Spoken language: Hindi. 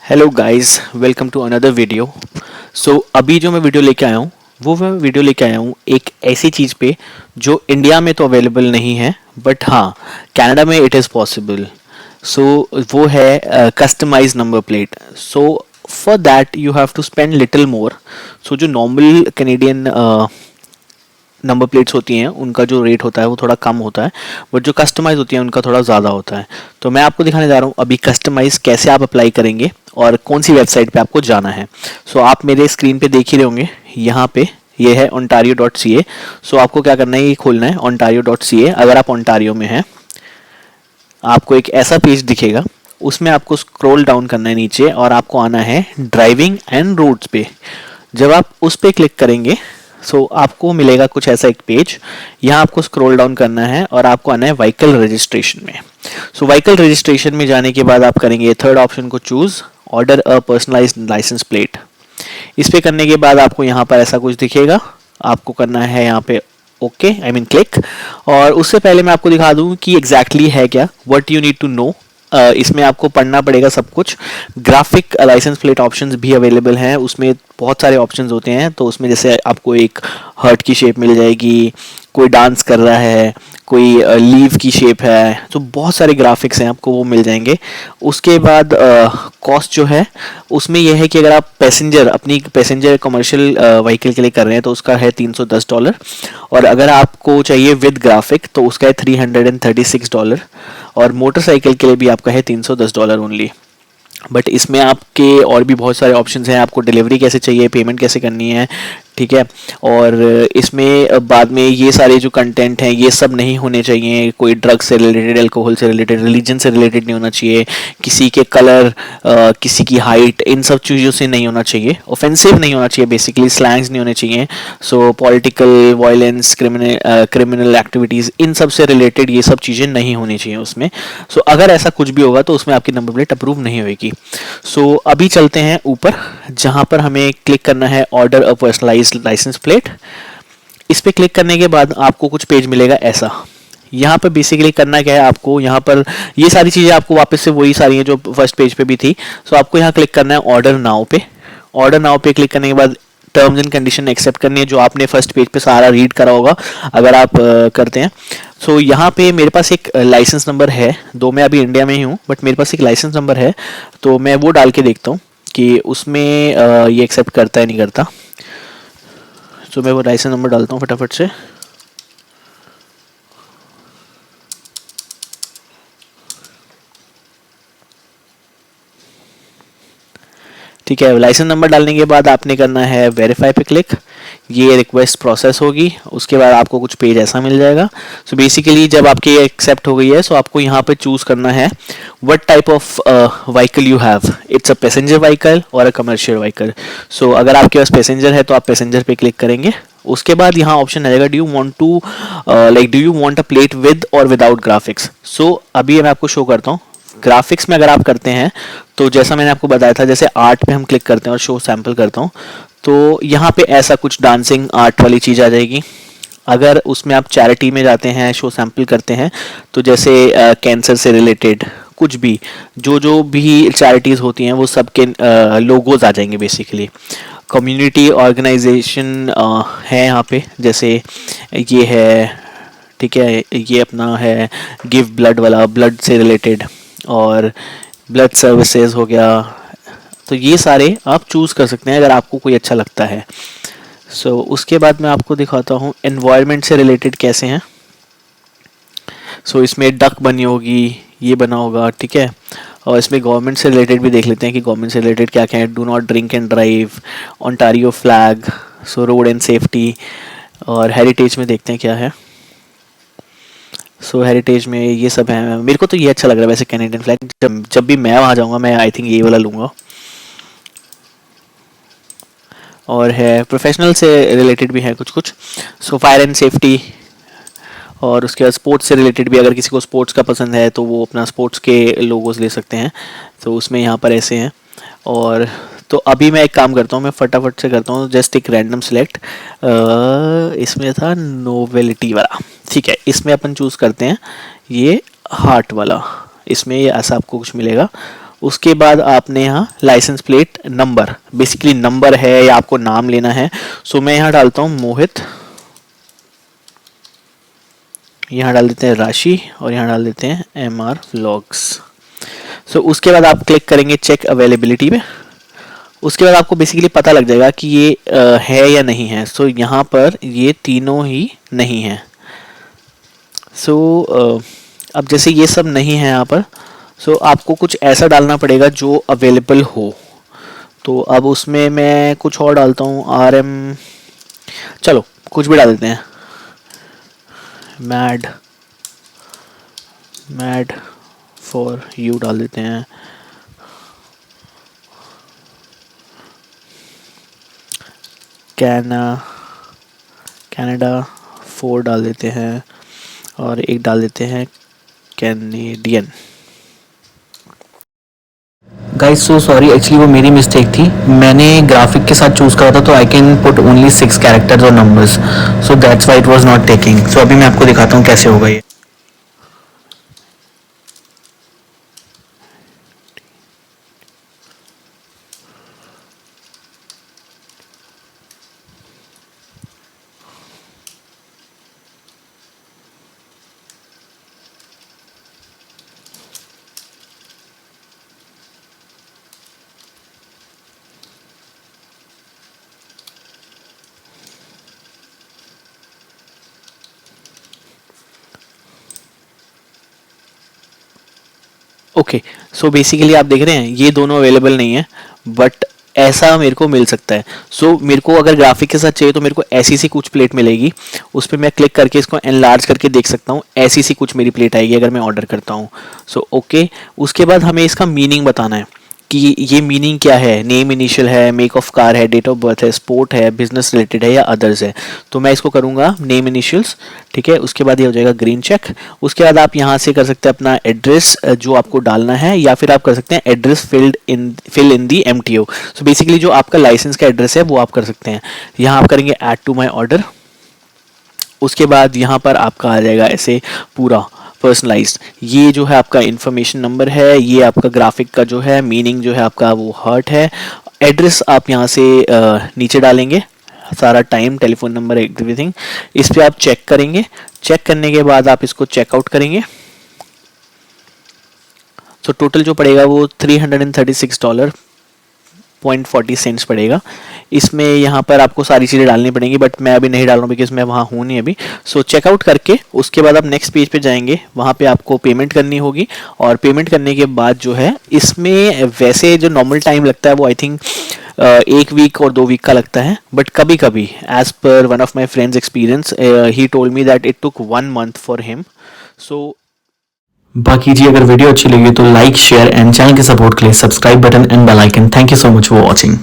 Hello guys, welcome to another video. अभी जो मैं वीडियो लेके आया हूँ मैं वीडियो लेके आया हूँ एक ऐसी चीज़ पे जो इंडिया में तो अवेलेबल नहीं है, बट हाँ, कनाडा में इट इज़ पॉसिबल। सो वो है customise number plate. For that you have to spend little more. जो नॉर्मल कैनेडियन नंबर प्लेट्स होती हैं उनका जो रेट होता है वो थोड़ा कम होता है, बट जो कस्टमाइज होती है उनका थोड़ा ज़्यादा होता है। तो मैं आपको दिखाने जा रहा हूँ अभी कस्टमाइज कैसे आप अप्लाई करेंगे और कौन सी वेबसाइट पे आपको जाना है। आप मेरे स्क्रीन पे देख ही रहे होंगे, यहाँ पे ये है ontario.ca। आपको क्या करना है, ये खोलना है ontario.ca। अगर आप ओंटारियो में हैं, आपको एक ऐसा पेज दिखेगा, उसमें आपको स्क्रॉल डाउन करना है नीचे और आपको आना है ड्राइविंग एंड रोड्स पे। जब आप उस पर क्लिक करेंगे आपको मिलेगा कुछ ऐसा एक पेज। यहाँ आपको स्क्रॉल डाउन करना है और आपको आना है व्हीकल रजिस्ट्रेशन में। व्हीकल रजिस्ट्रेशन में जाने के बाद आप करेंगे थर्ड ऑप्शन को चूज, ऑर्डर अ पर्सनलाइज्ड लाइसेंस प्लेट। इस पे करने के बाद आपको यहाँ पर ऐसा कुछ दिखेगा, आपको करना है यहाँ पे ओके, आई मीन क्लिक। और उससे पहले मैं आपको दिखा दूँ कि एग्जैक्टली है क्या, what you need to know. इसमें आपको पढ़ना पड़ेगा सब कुछ। ग्राफिक लाइसेंस प्लेट ऑप्शंस भी अवेलेबल हैं, उसमें बहुत सारे ऑप्शंस होते हैं। तो उसमें जैसे आपको एक हार्ट की शेप मिल जाएगी, कोई डांस कर रहा है, कोई लीव की शेप है, तो बहुत सारे ग्राफिक्स हैं, आपको वो मिल जाएंगे। उसके बाद कॉस्ट जो है उसमें यह है कि अगर आप अपनी पैसेंजर कमर्शियल व्हीकल के लिए कर रहे हैं तो उसका है $310। और अगर आपको चाहिए विद ग्राफिक तो उसका है $336। और मोटरसाइकिल के लिए भी आपका है $310 ओनली। बट इसमें आपके और भी बहुत सारे ऑप्शंस हैं, आपको डिलीवरी कैसे चाहिए, पेमेंट कैसे करनी है, ठीक है। और इसमें बाद में ये सारे जो कंटेंट हैं ये सब नहीं होने चाहिए। कोई ड्रग से रिलेटेड, अल्कोहल से रिलेटेड, रिलीजन से रिलेटेड नहीं होना चाहिए। किसी के कलर, किसी की हाइट, इन सब चीज़ों से नहीं होना चाहिए। ऑफेंसिव नहीं होना चाहिए, बेसिकली स्लैंग्स नहीं होने चाहिए। पॉलिटिकल वायलेंस, क्रिमिनल एक्टिविटीज़, इन सब से रिलेटेड ये सब चीज़ें नहीं होनी चाहिए उसमें। अगर ऐसा कुछ भी होगा तो उसमें आपकी नंबर प्लेट अप्रूव नहीं होगी। अभी चलते हैं ऊपर, जहाँ पर हमें क्लिक करना है ऑर्डर अ पर्सनलाइज्ड लाइसेंस प्लेट। इस पे क्लिक करने के बाद आपको कुछ पेज मिलेगा ऐसा। यहाँ पर बेसिकली करना क्या है, आपको यहाँ पर ये सारी चीज़ें आपको वापस से वही सारी हैं जो फर्स्ट पेज पे भी थी। आपको यहाँ क्लिक करना है ऑर्डर नाउ पे। ऑर्डर नाउ पे क्लिक करने के बाद टर्म्स एंड कंडीशन एक्सेप्ट करनी है, जो आपने फर्स्ट पेज पे सारा रीड करा होगा अगर आप करते हैं। यहाँ पे मेरे पास एक लाइसेंस नंबर है, दो मैं अभी इंडिया में ही हूँ, बट मेरे पास एक लाइसेंस नंबर है। तो मैं वो डाल के देखता हूँ कि उसमें ये एक्सेप्ट करता है नहीं करता। मैं वो लाइसेंस नंबर डालता हूँ फटाफट से। ठीक है, लाइसेंस नंबर डालने के बाद आपने करना है वेरीफाई पे क्लिक। ये रिक्वेस्ट प्रोसेस होगी, उसके बाद आपको कुछ पेज ऐसा मिल जाएगा। बेसिकली जब आपकी ये एक्सेप्ट हो गई है आपको यहाँ पे चूज करना है what type of vehicle you have, it's a passenger vehicle और अ कमर्शियल व्हीकल। अगर आपके पास पैसेंजर है तो आप पैसेंजर पे क्लिक करेंगे। उसके बाद यहाँ ऑप्शन आएगा, do you want a plate with और विदाउट ग्राफिक्स। अभी मैं आपको शो करता हूँ। ग्राफिक्स में अगर आप करते हैं तो जैसा मैंने आपको बताया था, जैसे आर्ट पे हम क्लिक करते हैं और शो सैंपल करता हूँ, तो यहाँ पे ऐसा कुछ डांसिंग आर्ट वाली चीज़ आ जाएगी। अगर उसमें आप चैरिटी में जाते हैं, शो सैंपल करते हैं, तो जैसे कैंसर से रिलेटेड कुछ भी, जो जो भी चैरिटीज़ होती हैं वो सब के लोगोज आ जाएंगे बेसिकली। कम्युनिटी ऑर्गेनाइजेशन है यहाँ पे, जैसे ये है, ठीक है, ये अपना है गिव ब्लड वाला, ब्लड से रिलेटेड, और ब्लड सर्विसेज हो गया। तो ये सारे आप चूज़ कर सकते हैं अगर आपको कोई अच्छा लगता है। उसके बाद मैं आपको दिखाता हूँ एनवायरनमेंट से रिलेटेड कैसे हैं। इसमें डक बनी होगी, ये बना होगा, ठीक है। और इसमें गवर्नमेंट से रिलेटेड भी देख लेते हैं कि गवर्नमेंट से रिलेटेड क्या क्या है। Do not drink and drive, Ontario flag, road and safety. और हेरिटेज में देखते हैं क्या है। हेरिटेज में ये सब है। मेरे को तो ये अच्छा लग रहा है वैसे, कैनेडियन फ्लैग। जब भी मैं वहाँ जाऊँगा मैं आई थिंक ये वाला लूँगा। और है प्रोफेशनल से रिलेटेड भी है कुछ कुछ। Fire and safety. और उसके बाद स्पोर्ट्स से रिलेटेड भी, अगर किसी को स्पोर्ट्स का पसंद है तो वो अपना स्पोर्ट्स के लोगोस ले सकते हैं। उसमें यहाँ पर ऐसे हैं। और तो अभी मैं एक काम करता हूँ, मैं फटाफट से करता हूँ जस्ट एक रैंडम सिलेक्ट। इसमें था नोवेलिटी वाला, ठीक है। इसमें अपन चूज़ करते हैं ये हार्ट वाला। इसमें ये ऐसा आपको कुछ मिलेगा। उसके बाद आपने यहाँ licence plate number, basically number है या आपको नाम लेना है। सो मैं यहाँ डालता हूँ मोहित, यहाँ डाल देते हैं राशि और यहाँ डाल देते हैं MR व्लॉग्स। सो उसके बाद आप क्लिक करेंगे चेक अवेलेबिलिटी पे। उसके बाद आपको बेसिकली पता लग जाएगा कि ये है या नहीं है। सो यहाँ पर ये तीनों ही नहीं है। सो अब जैसे ये सब नहीं है यहाँ पर, सो आपको कुछ ऐसा डालना पड़ेगा जो अवेलेबल हो। तो अब उसमें मैं कुछ और डालता हूँ, RM, चलो कुछ भी डाल देते हैं, मैड फॉर यू डाल देते हैं, कनाडा 4 डाल देते हैं और एक डाल देते हैं Canadian. Guys so sorry, actually वो मेरी मिस्टेक थी, मैंने ग्राफिक के साथ चूज़ करा था, तो I can put only 6 characters और numbers, so that's why it was not taking. So अभी मैं आपको दिखाता हूँ कैसे होगा ये। ओके, सो बेसिकली आप देख रहे हैं ये दोनों अवेलेबल नहीं है, बट ऐसा मेरे को मिल सकता है। सो मेरे को अगर ग्राफिक के साथ चाहिए तो मेरे को ऐसी सी कुछ प्लेट मिलेगी, उस पर मैं क्लिक करके इसको एनलार्ज करके देख सकता हूँ, ऐसी सी कुछ मेरी प्लेट आएगी अगर मैं ऑर्डर करता हूँ। सो ओके, उसके बाद हमें इसका मीनिंग बताना है कि ये मीनिंग क्या है, नेम इनिशियल है, मेक ऑफ कार है, डेट ऑफ बर्थ है, स्पोर्ट है, बिजनेस रिलेटेड है या अदर्स है। तो मैं इसको करूँगा नेम इनिशियल्स, ठीक है। उसके बाद ये हो जाएगा ग्रीन चेक। उसके बाद आप यहाँ से कर सकते हैं अपना एड्रेस जो आपको डालना है, या फिर आप कर सकते हैं address fill in the MTO। So basically जो आपका लाइसेंस का एड्रेस है वो आप कर सकते हैं। यहाँ आप करेंगे ऐड टू माई ऑर्डर। उसके बाद यहाँ पर आपका आ जाएगा ऐसे पूरा पर्सनलाइज्ड, ये जो है आपका इन्फॉर्मेशन नंबर है, ये आपका ग्राफिक का जो है मीनिंग जो है आपका वो हार्ट है। एड्रेस आप यहाँ से नीचे डालेंगे, सारा टाइम, टेलीफोन नंबर, एवरीथिंग। इस पे आप चेक करेंगे, चेक करने के बाद आप इसको चेकआउट करेंगे। तो टोटल जो पड़ेगा वो $336.40 पड़ेगा। इसमें यहाँ पर आपको सारी चीज़ें डालनी पड़ेंगी, बट मैं अभी नहीं डाल रहा हूँ बिकॉज मैं वहाँ हूँ नहीं अभी। सो चेकआउट करके उसके बाद आप नेक्स्ट पेज पे जाएंगे, वहाँ पे आपको पेमेंट करनी होगी। और पेमेंट करने के बाद जो है इसमें वैसे जो नॉर्मल टाइम लगता है वो आई थिंक 1 वीक और 2 वीक का लगता है, बट कभी कभी as per one of my friends experience he told me that it took 1 month for him. So बाकी जी अगर वीडियो अच्छी लगी तो लाइक, शेयर एंड चैनल के सपोर्ट के लिए subscribe button and bell icon. Thank you so much for watching.